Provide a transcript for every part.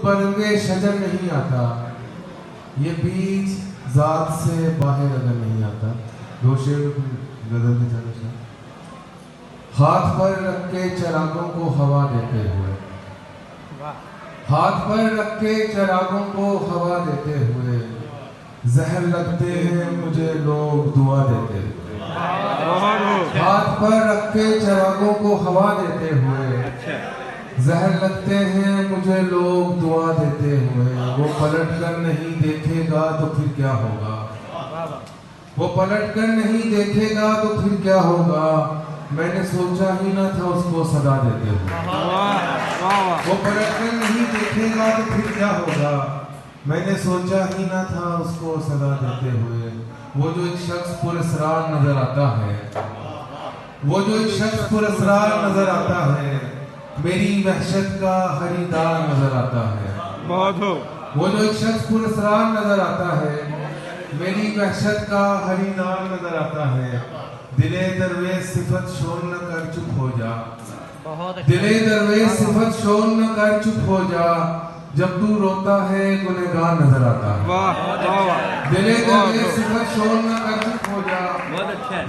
बरंगे शजर नहीं आता, ये बीज जात से बाहर अगर नहीं आता। दो शेर गजल के चलो सर। हाथ पर रख के चरागों को हवा देते हुए, हाथ पर रख के चरागों को हवा देते हुए, जहर लगते हैं मुझे लोग दुआ देते हुए। हाथ पर रख के चरागों को हवा देते हुए, जहर लगते हैं मुझे लोग दुआ देते हुए। वो पलट कर नहीं देखेगा तो फिर क्या होगा, वो पलट कर नहीं देखेगा तो फिर क्या होगा। मैंने सोचा ही ना था उसको सदा देते हुए। वो पलट कर नहीं देखेगा तो फिर क्या होगा, मैंने सोचा ही ना था उसको सदा देते हुए। वो जो एक शख्स पुरस्कार नजर आता है, वो जो एक शख्स पुरस्कार नजर आता है, मेरी वहशत का खरीदार नजर आता है। वो जो एक शख्स पुरस्कार नजर आता है, मेरी वहशत का खरीदार नजर आता है। दिले दरवेश सिफत शोर न कर चुप हो जा, दिले दरवेश सिफत शोर न कर चुप हो जा। जब तू रोता है गुनहगार नजर आता है। दिले दरवेश सिफत शोर न कर चुप हो जा,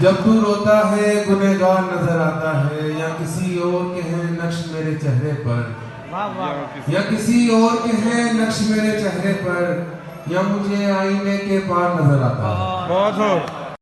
जब तू रोता है गुनहगार नजर आता है। या किसी और के हैं नक्श मेरे चेहरे पर, या किसी और के हैं नक्श मेरे चेहरे पर, या मुझे आईने के पार नजर आता है।